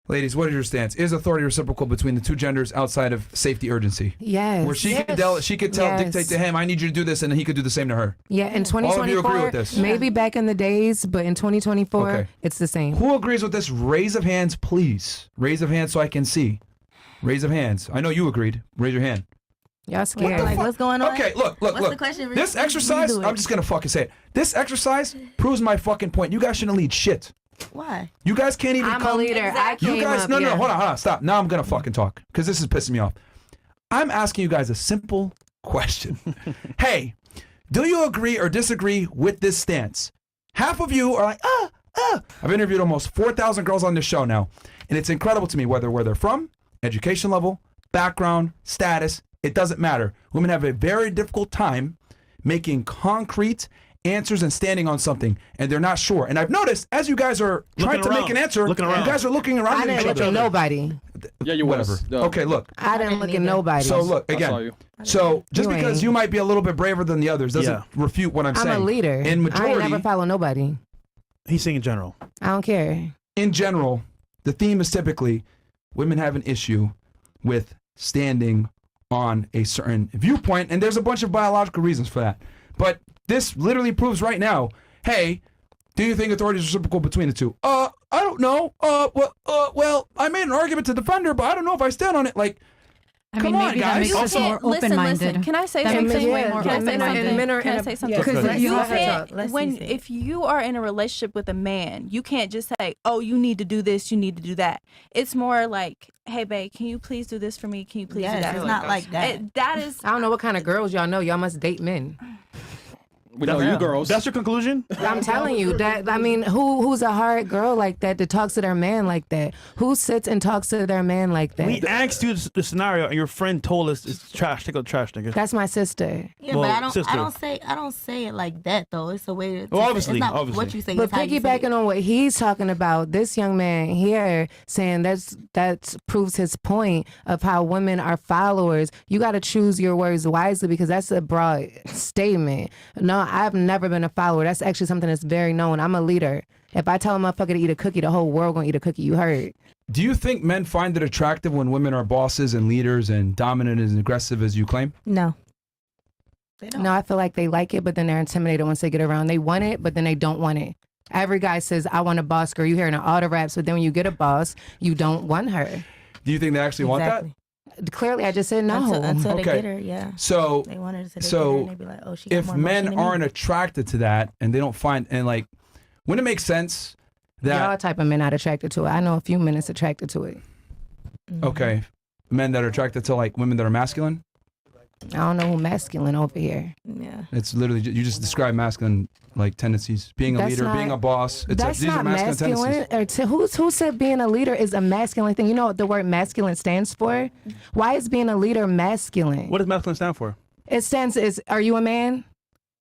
Ladies, what is your stance? Is authority reciprocal between the two genders outside of safety urgency? Yes. Where she could dictate to him, I need you to do this, and then he could do the same to her. Yeah, in 2024, all of you agree with this? Maybe back in the days, but in 2024, it's the same. Who agrees with this? Raise of hands, please. Raise of hands so I can see. Raise of hands. I know you agreed. Raise your hand. Y'all scared. Like, what's going on? Okay, look. What's the question? This exercise, I'm just going to fucking say it. This exercise proves my fucking point. You guys shouldn't lead shit. Why? You guys can't even I'm come. a leader. Exactly. You guys, no, hold on, stop. Now I'm gonna fucking talk because this is pissing me off. I'm asking you guys a simple question. Hey, do you agree or disagree with this stance? Half of you are like, I've interviewed almost 4,000 girls on this show now, and it's incredible to me where they're from, education level, background, status. It doesn't matter. Women have a very difficult time making concrete answers and standing on something, and they're not sure. And I've noticed as you guys are trying to make an answer, you guys are looking around. I didn't look at nobody. Yeah, you whatever. Okay, look. I didn't look at nobody. So look again. So just because you might be a little bit braver than the others doesn't refute what I'm saying. I'm a leader. In majority, I ain't never follow nobody. He's saying in general. I don't care. In general, the theme is typically women have an issue with standing on a certain viewpoint, and there's a bunch of biological reasons for that. But this literally proves right now, hey, do you think authority is reciprocal between the two? I don't know. Well, I made an argument to defend her, but I don't know if I stand on it. Like, come on, guys. Also more open-minded. Listen. Can I say something? Can I say something? Because you can't, if you are in a relationship with a man, you can't just say, oh, you need to do this, you need to do that. It's more like, hey, babe, can you please do this for me? Can you please do that? It's not like that. That is. I don't know what kind of girls y'all know. Y'all must date men. We know you girls. That's your conclusion? I'm telling you that. I mean, who's a hard girl like that talks to their man like that? Who sits and talks to their man like that? We asked you the scenario, and your friend told us it's trash. Take out the trash, nigga. That's my sister. Yeah, well, but I don't say it like that though. It's a way to. Well, obviously, it's not what you say. But piggybacking on what he's talking about, this young man here saying that proves his point of how women are followers. You got to choose your words wisely because that's a broad statement. No, I've never been a follower. That's actually something that's very known. I'm a leader. If I tell a motherfucker to eat a cookie, the whole world gonna eat a cookie. You heard. Do you think men find it attractive when women are bosses and leaders and dominant and aggressive as you claim? No. No, I feel like they like it, but then they're intimidated once they get around. They want it, but then they don't want it. Every guy says, I want a boss girl. You hearing all the raps, but then when you get a boss, you don't want her. Do you think they actually want that? Clearly, I just said no. Until they get her, yeah. So, they want her to get her and they be like, oh, she got if more men emotion aren't than me. attracted to that and they don't find, and like, wouldn't it make sense that... Y'all type of men not attracted to it. I know a few men that's attracted to it. Okay. Men that are attracted to like women that are masculine? I don't know who masculine over here. Yeah. It's literally, you just describe masculine like tendencies. Being a That's leader, not- being a boss. That's these are not masculine tendencies. Or who said being a leader is a masculine thing? You know what the word masculine stands for? Why is being a leader masculine? What does masculine stand for? It stands is, are you a man?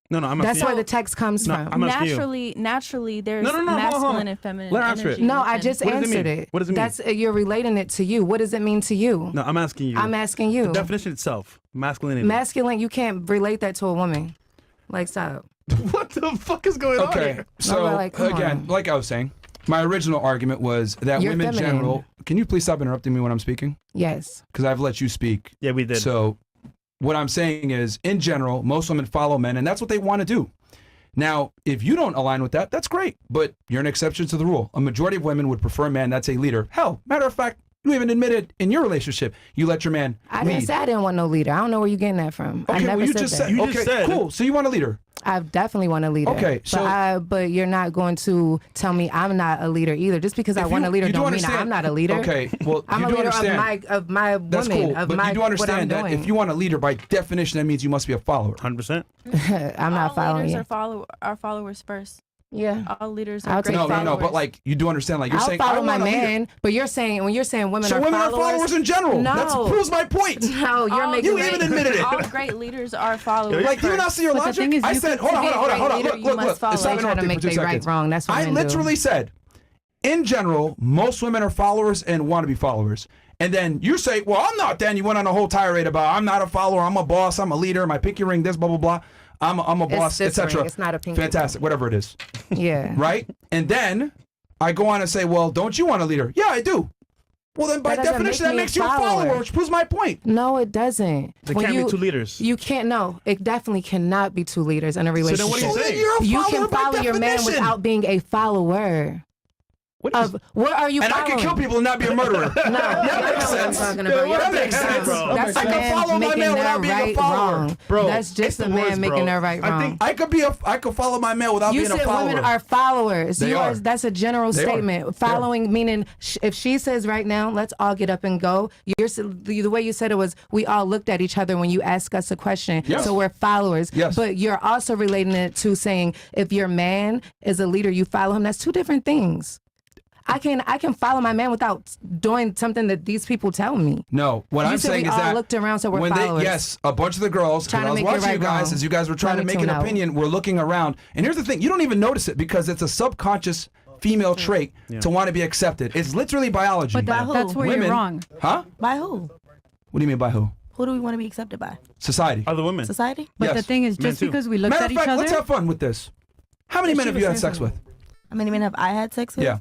No, I'm That's where the text comes from. I'm asking Naturally, there's hold on. masculine and feminine Let her answer energy. it. No, I just What does it answered mean? it. What does it mean? That's you're relating it to you. What does it mean to you? No, I'm asking you. I'm asking you. The definition itself, masculinity. Masculine, you can't relate that to a woman. Like, stop. What the fuck is going on here? So like, come again, on. like I was saying, my original argument was that You're women in feminine. general. Can you please stop interrupting me when I'm speaking? Yes. Because I've let you speak. Yeah, we did. So what I'm saying is, in general, most women follow men, and that's what they want to do. Now, if you don't align with that, that's great, but you're an exception to the rule. A majority of women would prefer a man that's a leader. Hell, matter of fact, you even admitted in your relationship, you let your man I lead. didn't say I didn't want no leader. I don't know where you're getting that from. I Okay, never well, you said just that. said, okay, cool. So you want a leader. I definitely want a leader. Okay, so- but you're not going to tell me I'm not a leader either. Just because I want a leader you do don't mean understand- I'm not a leader. Okay, well, I'm you a do leader understand. of my That's woman, cool, of but my you do what I'm understand that doing. if you want a leader, by definition, that means you must be a follower. 100%. I'm not following you. Our followers first. Yeah. All leaders I'll are great take No, followers. but like you do understand, like you're I'll saying, follow I my want a leader. man, but you're saying when you're saying women So are women followers, are followers in general. No. That proves my point. No, you're making You even admitted it. All great leaders are followers. Like, do you not see your But the logic? thing is, I you said, could- hold to be a on. great leader, Look. you must follow. Stop They try to interrupting make for 2 they right seconds. wrong. That's what I men do. literally said, in general, most women are followers and want to be followers. And then you say, well, I'm not. Then you went on a whole tirade about I'm not a follower. I'm a boss. I'm a leader. My pinky ring. This blah blah blah. I'm a boss, this etc. ring. It's not a pinky Fantastic. Whatever it is. Yeah. Right. And then I go on and say, well, don't you want a leader? Yeah, I do. Well, then by That doesn't definition, make that me a makes you a follower. follower, which proves my point. No, it doesn't. There When can't be two leaders. You can't. No, it definitely cannot be two leaders in a relationship. then what are you saying? You're a You follower can by follow your man definition. without being a follower. What is, What are you And I following? can kill people and not be a murderer. No, that makes sense. That makes sense. bro. That's I a can man follow my making man that without being a right follower. wrong. Bro, That's it's just the a man worst, making bro. that right I wrong. think- I could follow my man without You being a said follower. women are followers. They are. That's a general They are. statement. Following meaning if she says right now, let's all get up and go. The way you said it was we all looked at each other when you asked us a question. Yes. So we're followers. Yes. But you're also relating it to saying if your man is a leader, you follow him. That's two different things. I can follow my man without doing something that these people tell me. No, what You I'm said saying we is all that looked around, so we're when followers. yes, a bunch of the girls, Trying when I to was make it watching you right guys wrong. as you guys were trying Let to me make an tune out. opinion, we're looking around. And here's the thing, you don't even notice it because it's a subconscious female trait to want to be accepted. It's literally biology. But By who? that's where Women. you're wrong. Huh? By who? What do you mean by who? Who do we want to be accepted by? Society. Other women. Society? But Yes. the thing is, Men just too. because we looked Matter at of each fact, other, let's have fun with this. How many men have you had sex with? How many men have I had sex with? Yeah.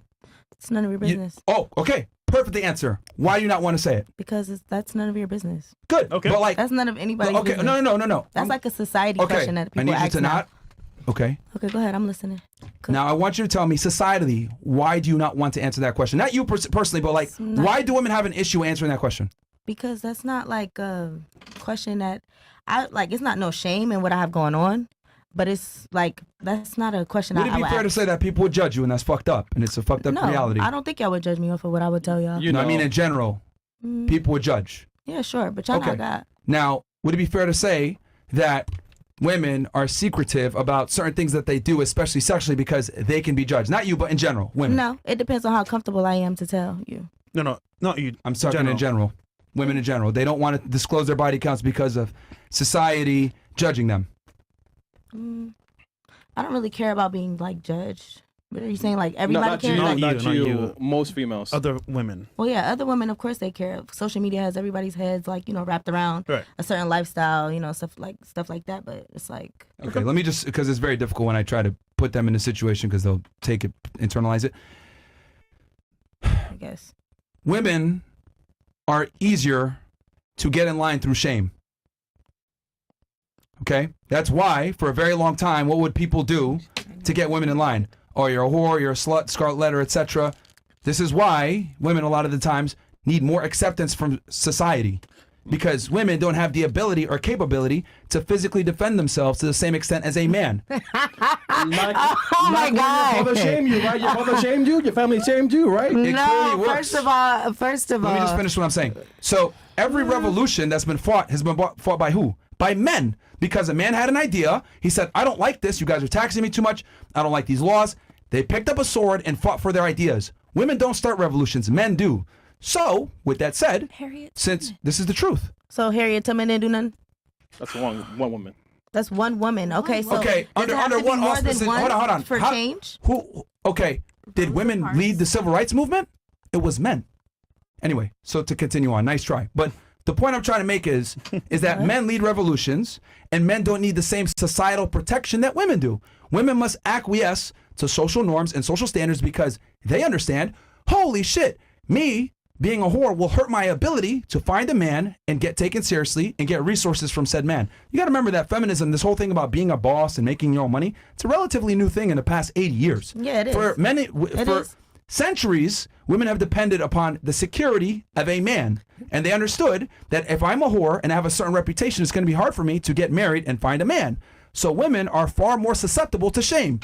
It's none of your business. Oh, okay. Perfect answer. Why do you not want to say it? Because that's none of your business. Good. Okay. But like, That's none of anybody's okay, business. no. That's like a society Okay. question that I people need you ask to now. not. Okay. Okay, go ahead. I'm listening. Go. Now I want you to tell me, societally, why do you not want to answer that question? Not you personally, but like, not- why do women have an issue answering that question? Because that's not like a question that I like. It's not no shame in what I have going on, but it's like that's not a question Would I it be would fair to ask. say that people would judge you and that's fucked up and it's a fucked up No, reality? I don't think y'all would judge me off of what I would tell y'all. You No, I know. mean in general, people would judge. Yeah, sure, but y'all Okay. not God. Now, would it be fair to say that women are secretive about certain things that they do, especially sexually, because they can be judged? Not you, but in general, women. No, it depends on how comfortable I am to tell you. No, not you. I'm talking in general. Women in general. They don't want to disclose their body counts because of society judging them. I don't really care about being like judged. But are you saying like No, everybody not cares? you, Like, not not you. you. Most females. Other women. well, yeah, other women, of course, they care. Social media has everybody's heads like wrapped around Right. a certain lifestyle, stuff like that. But it's like Okay, let me just, because it's very difficult when I try to put them in a situation because they'll take it, internalize it. I guess. Women are easier to get in line through shame. Okay? That's why, for a very long time, what would people do to get women in line? Oh, you're a whore, you're a slut, scarlet letter, etc. This is why women, a lot of the times, need more acceptance from society. Because women don't have the ability or capability to physically defend themselves to the same extent as a man. Oh my Your God. mother shamed you, right? Your mother shamed you. Your family shamed you, right? It No, clearly works. first of all, Let me just finish what I'm saying. So every revolution that's been fought has been fought by who? By men. Because a man had an idea. He said, I don't like this. You guys are taxing me too much. I don't like these laws. They picked up a sword and fought for their ideas. Women don't start revolutions. Men do. So, with that said, since this is the truth. So Harriet Tubman didn't do nothing. That's one woman. That's one woman. Okay, so Okay, does it have to be what more than auspices? one Hold on. for change? Okay, did women lead the civil rights movement? It was men. Anyway, so to continue on, nice try. But the point I'm trying to make is that men lead revolutions and men don't need the same societal protection that women do. Women must acquiesce to social norms and social standards because they understand, holy shit, me being a whore will hurt my ability to find a man and get taken seriously and get resources from said man. You got to remember that feminism, this whole thing about being a boss and making your own money, it's a relatively new thing in the past 80 years. Yeah, it is. For many, for is. centuries, women have depended upon the security of a man. And they understood that if I'm a whore and I have a certain reputation, it's going to be hard for me to get married and find a man. So women are far more susceptible to shame.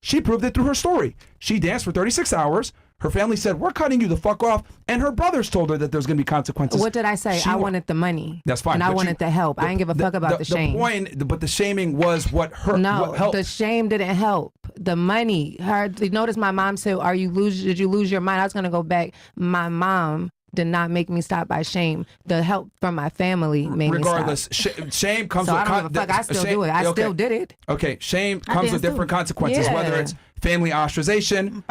She proved it through her story. She danced for 36 hours. Her family said, we're cutting you the fuck off. And her brothers told her that there's going to be consequences. what did I say? I wanted the money. That's fine. And I but wanted the help. I didn't give a fuck about the shame. But the shaming was what hurt. No, what helped. the shame didn't help. The money. Notice my mom said, did you lose your mind? I was going to go back. My mom did not make me stop by shame. The help from my family made Regardless, me stop. shame comes So with I don't give a fuck. I still do it. I still did it. Okay, shame comes with dance too. different consequences, Yeah. whether it's family ostracization,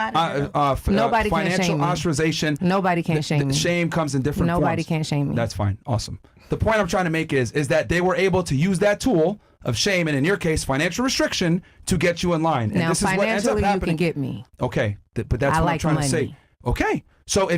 Nobody can financial shame me. ostracization. Nobody can shame me. Shame comes in different forms. Nobody can shame me. That's fine. Awesome. The point I'm trying to make is that they were able to use that tool of shame, and in your case, financial restriction, to get you in line. And Now, this is what ends up financially, you happening. can get me. Okay, but that's I what I'm like trying to say. money. Okay, so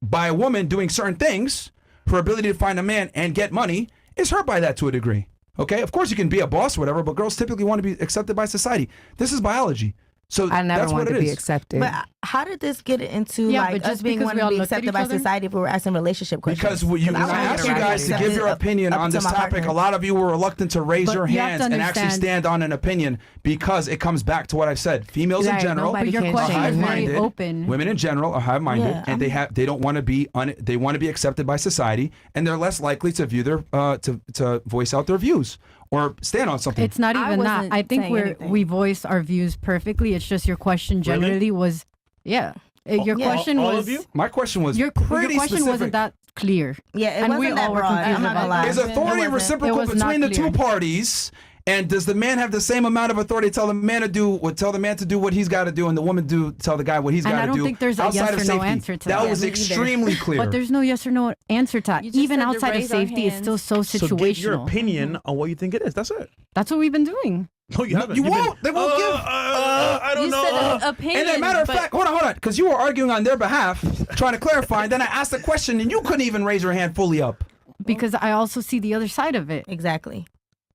by a woman doing certain things, her ability to find a man and get money is hurt by that to a degree. Okay, of course you can be a boss or whatever, but girls typically want to be accepted by society. This is biology. So I never that's wanted what to it be is. accepted. But how did this get into Yeah, like but us just being because wanting we to all be looked at accepted each by other? society if we were asking relationship questions? Because when I asked you guys to give your opinion on this topic, a lot of you were reluctant to raise But your you have hands to and actually understand- stand on an opinion because it comes back to what I've said. Females in Right, general nobody But your can question shame is me. very high-minded. open. Women in general are high-minded, Yeah, and they don't want to be they want to be accepted by society, and they're less likely to view their to voice out their views or stand on something. It's not I even that. wasn't I think saying anything. we voice our views perfectly. It's just your question generally was, yeah. Your question all was, of you? My question was your pretty question specific. wasn't that clear. Yeah, it And wasn't we that all were broad. confused I'm not gonna about lie. Is it. authority It wasn't. reciprocal It was not between the two clear. parties? And does the man have the same amount of authority to tell the man to do what he's got to do, and the woman tell the guy what he's And got I to don't do? think there's a outside yes of or no safety. answer to that. that. was Yeah, me either. extremely clear. But there's no yes or no answer to that. You just Even said to outside of raise our safety, it's still hands. so So give your situational. opinion on what you think it is. That's it. That's what we've been doing. No, you haven't. you You've been, won't. They won't give. I don't You know. said an opinion. And as a matter of but fact, hold on, because you were arguing on their behalf, trying to clarify, and then I asked a question, and you couldn't even raise your hand fully up. Because I also see the other side of it. Exactly.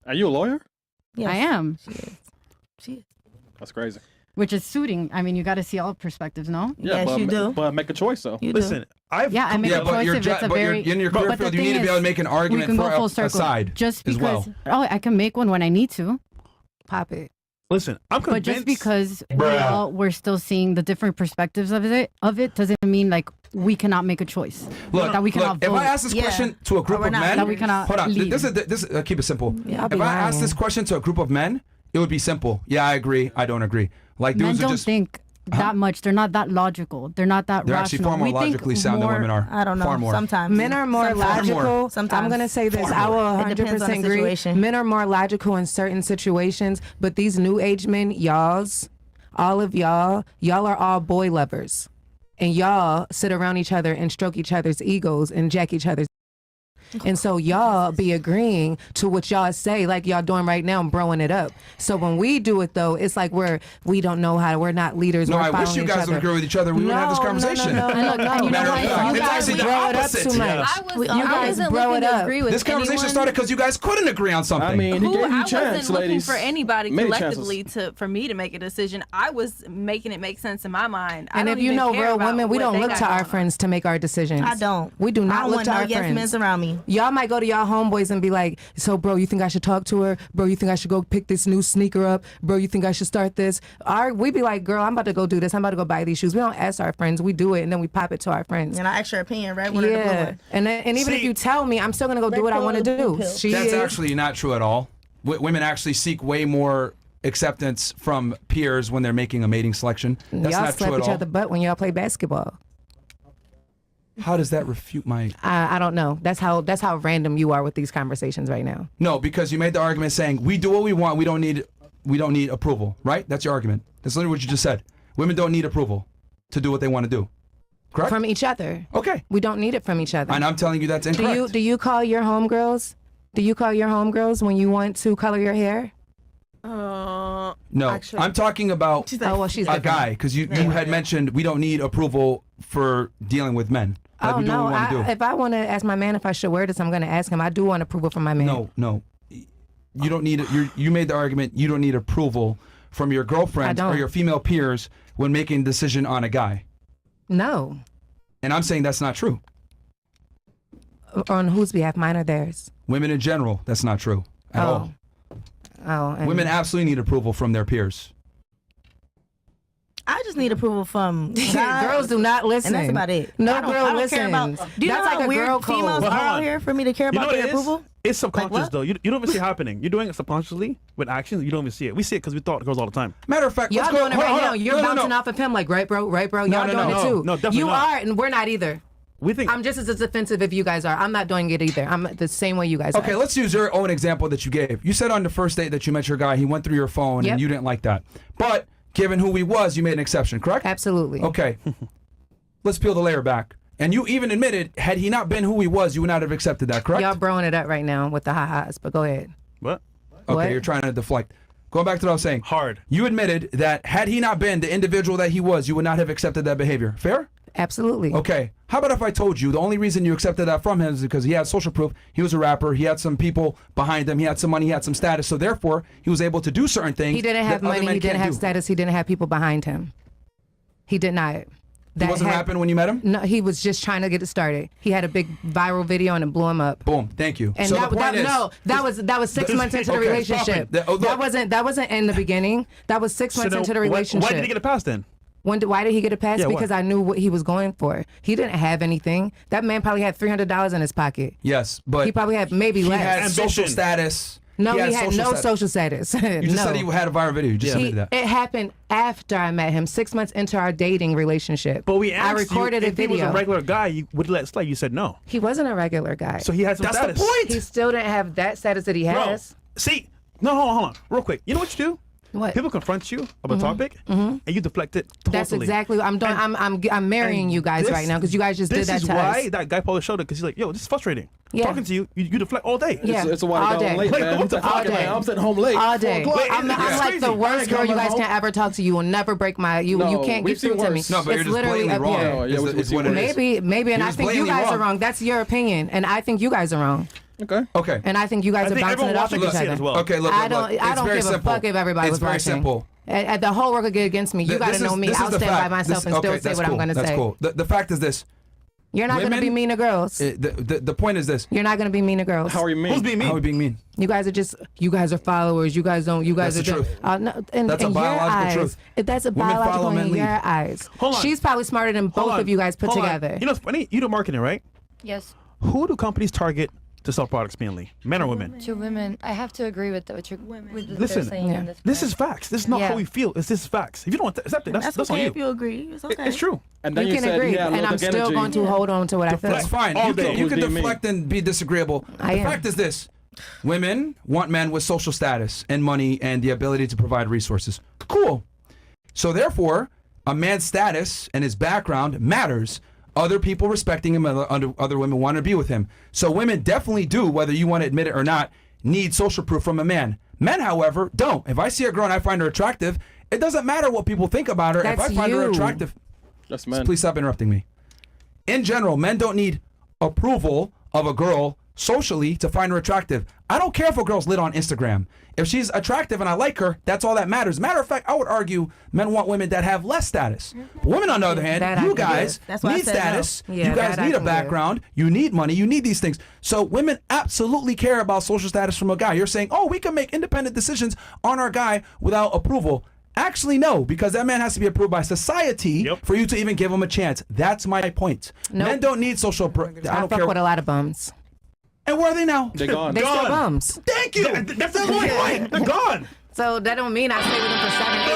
Are you a lawyer? Yes, I am, She is. That's crazy. which is suiting. I mean, you got to see all perspectives, no? Yes, but you do. But make a choice though. You do. Listen, I've Yeah, I make a but choice you're if it's a but very. you're in your career but the field, you thing need to be able to is, make an we argument can go for full a circle. side Just as because, well. I can make one when I need to. Pop it. listen. I'm But convinced. just because we're still seeing the different perspectives of it doesn't mean like we cannot make a choice. Look, that we cannot if vote. I ask this Yeah. question to a group Or we're of not men, that we cannot hold on. leave. This is keep it simple. I'll be If I ask lying. this question to a group of men, it would be simple. Yeah, I agree. I don't agree. Like Men dudes are don't just think that much. They're not that logical. They're not that they're rational. actually far more We think logically sound than more- women are. I don't know. Far more. Sometimes Men are more Sometimes. logical. Sometimes. I'm going to say this. Far I will more. It depends on 100% the agree. situation. Men are more logical in certain situations, but these new age men, all of y'all are all boy lovers. And y'all sit around each other and stroke each other's egos and jack each other's. And so y'all be agreeing to what y'all say, like y'all doing right now, and broing it up. So when we do it, though, it's like we don't know how. We're not leaders. No, we're I wish following you each guys other. would agree with each other. We wouldn't have this conversation. No, And look, and you know Matter of what? fact, You it's guys actually the blow it up opposite. too much. I You guys wasn't blow looking it to up. agree with This conversation anyone started because you guys couldn't agree on something. I mean, he who gave you I a chance, wasn't looking ladies. for anybody Many collectively for me to make a decision. I was making it make sense in my mind. I And don't if you even know care real about women, we what don't they look got to our going on. friends to make our decisions. I don't. We do I not don't look want to no our yes friends. men's around me. Y'all might go to y'all homeboys and be like, so bro, you think I should talk to her? Bro, you think I should go pick this new sneaker up? Bro, you think I should start this? We be like, girl, I'm about to go do this. I'm about to go buy these shoes. We don't ask our friends. We do it and then we pop it to our friends. And I ask your opinion, right? What are the blue Yeah. one? And even if See- you tell me, I'm still going to go do what I pill want to or blue do. pill? She That's is. actually not true at all. Women actually seek way more acceptance from peers when they're making a mating selection. That's Y'all not slap true at each all. other butt when y'all play basketball. How does that refute my? I don't know. That's how random you are with these conversations right now. No, because you made the argument saying we do what we want. We don't need approval, right? That's your argument. That's literally what you just said. Women don't need approval to do what they want to do. Correct? From each other. Okay. We don't need it from each other. And I'm telling you that's incorrect. Do you call your homegirls? Do you call your homegirls when you want to color your hair? No, Actually- I'm talking about Oh well, she's a different. guy because you had mentioned we don't need approval for dealing with men. Like Oh we do no! what we want to do. If I want to ask my man if I should wear this, I'm going to ask him. I do want approval from my man. No. You don't need it. You made the argument you don't need approval from your girlfriend I or don't. your female peers when making a decision on a guy. No. And I'm saying that's not true. On whose behalf? Mine or theirs? Women in general, that's not true at all. Oh. And Women absolutely need approval from their peers. I just need approval from God. girls do not listen. And that's about it. No I don't- girl I don't listens. care about. Do you That's know like how a weird girl code. females Well, are hold out on. here for me to care You know about what their it is? approval? It's subconscious what? though. You don't even see it happening. You're doing it subconsciously with actions. You don't even see it. We see it because we thought it goes all the time. Matter of fact, Y'all let's go. doing it hold right on, now. hold on. You're No, bouncing no. off of him like, right, bro? Y'all no, doing it no. too. No, definitely you not. are, and we're not either. We think I'm just as offensive if you guys are. I'm not doing it either. I'm the same way you guys Okay, are. let's use your own example that you gave. You said on the first date that you met your guy, he went through your phone Yep. and you didn't like that. But given who he was, you made an exception, correct? Absolutely. Okay. Let's peel the layer back. And you even admitted, had he not been who he was, you would not have accepted that, correct? Y'all broing it up right now with the ha-has, but go ahead. what? Okay, What? you're trying to deflect. Going back to what I was saying. Hard. You admitted that had he not been the individual that he was, you would not have accepted that behavior. Fair? Absolutely. Okay. How about if I told you the only reason you accepted that from him is because he had social proof, he was a rapper, he had some people behind him, he had some money, he had some status, so therefore he was able to do certain things. He didn't have that other money, men he didn't can't have do. status, he didn't have people behind him. He did not. He wasn't rapping when you met him? No, he was just trying to get it started. He had a big viral video and it blew him up. Boom. Thank you. And so that, the point is, that was 6 months into the Okay, relationship. stop it. That wasn't in the beginning. That was 6 months then into the relationship. Why did he get a pass then? Why did he get a pass? Yeah, why? Because I knew what he was going for. He didn't have anything. That man probably had $300 in his pocket. yes, but He probably had maybe he less. had Ambition. social status. No, he had no status. social status. You just said he had a viral video. You just admitted that. It happened after I met him, 6 months into our dating relationship. But we I asked recorded you a if he video. was a regular guy, you would let it slide. You said no. He wasn't a regular guy. So he had some That's status. the point. He still didn't have that status that he Bro, has. see, no, hold on, real quick. You know what you do? What? People confront you about a topic, and you deflect it totally. That's exactly what I'm doing. I'm marrying And you guys this- right now because you guys just did that This is to why us. that guy probably showed it, because he's like, yo, this is frustrating. Yeah. Talking to you, you deflect all day. Yeah. It's why I all got day. home late, Like, man. what the fuck, Man, man? I'm sitting home late. All day. 4 o'clock. I'm It's like the crazy. worst girl you guys can't ever talk to. You will never break my. You No, can't we've get through seen to me. worse. No, but it's you're just literally blatantly up wrong. here. Oh, yeah, Is what it is. Maybe, and He I was think you blatantly guys are wrong. wrong. That's your opinion, and I think you guys are wrong. Okay. Okay. And I think you guys I are think bouncing everyone it off of watching each can see it other. as well. Okay, look, I look, don't. look. I It's don't very give simple. a fuck if everybody It's was very watching. simple. At the whole world could get against me. You got to know me. I'll the stand by fact. myself and okay, still say that's what I'm cool. going to That's say. cool. The fact is this. You're not going to be Women- mean to girls. The point is this. You're not going to be mean to girls. How are you mean? Who's being mean? How are we being mean? You guys are just. You guys are followers. You guys don't. You guys That's are the just. truth. No, in, That's a in your biological eyes, truth. That's a Women follow, biological men in lead. your eyes. Hold on. She's probably smarter than both Hold on. of you guys put Hold on. together. You know, it's funny. You do marketing, right? Yes. Who do companies target to sell products mainly? Men or women? To women, I have to agree with what you're with what Listen, they're saying in this. This is facts. This is not Yeah. how we feel. This is facts. If you don't accept it, that's That's on okay you. if you agree. It's okay. It's true. And then You can said agree, he had and low I'm still energy. going to hold on to what I feel. That's fine. All You day. can, you Who's can being deflect and be disagreeable. I The am. fact is this. Women want men with social status and money and the ability to provide resources. Cool. So therefore, a man's status and his background matters. Other people respecting him, other women want to be with him. So women definitely do, whether you want to admit it or not, need social proof from a man. Men, however, don't. If I see a girl and I find her attractive, it doesn't matter what people think about her. That's if I find her you. attractive, That's men. please stop interrupting me. In general, men don't need approval of a girl socially to find her attractive. I don't care if a girl's lit on Instagram. If she's attractive and I like her, that's all that matters. Matter of fact, I would argue men want women that have less status. But women, on the other hand, That I you can guys give. That's why I need said no. status. Yeah, you guys that I need a can give. background. You need money. You need these things. So women absolutely care about social status from a guy. You're saying, oh, we can make independent decisions on our guy without approval. Actually, no, because that man has to be approved by society Yep. for you to even give him a chance. That's my point. Nope. Men don't need social. I I don't fuck care. with a lot of bums. And where are they now? They gone. They still Gone. bums. Thank you. That's the point. They're gone. So that don't mean I stay with them for 7, 8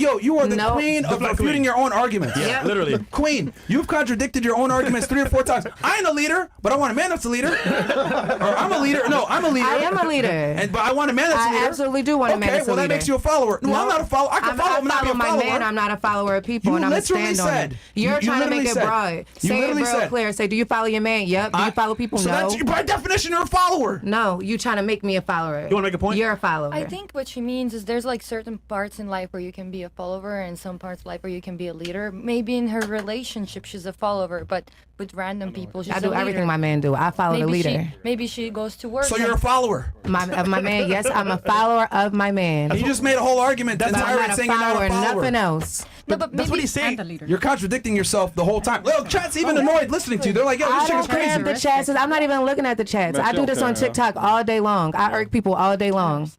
You are years. you are the No. queen of The black refuting queen. your own arguments. Yeah. Literally. Queen, you've contradicted your own arguments 3 or 4 times. I ain't a leader, but I want a man that's a leader. Or I'm a leader. No, I'm a leader. I am a leader. But I want a man that's a I leader. absolutely do want a man Okay, that's a well, that leader. makes you a follower. No, I'm not a follower. I can follow him, not be a my follower. man. I'm not a follower of people, You and I'm going to literally stand on said. it. You're You trying to literally make it said. broad. You Say it literally real said. clear. Say, do you follow your man? Yep. Do you follow people? So No. that's, by definition, you're a follower. No, you trying to make me a follower. You wanna make a point? You're a follower. I think what she means is there's like certain parts in life where you can be a follower and some parts of life where you can be a leader. Maybe in her relationship she's a follower, but with random people she's I a do leader. everything my man do. I follow the leader. Maybe she goes to work. So you're a follower. My man. Yes, I'm a follower of my man. And you just made a whole argument. That's But I'm entirely not a saying you're not follower. a follower. Nothing else. No, but That's maybe what he's saying. You're contradicting yourself the whole time. Look, chat's even annoyed listening to you. They're like, yo, this I chick is don't care crazy. if the chats. I'm not even looking at the chats. Bet I you do don't this on care. TikTok all day long. I irk people all day long.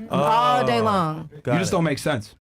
All day long. You just don't make sense.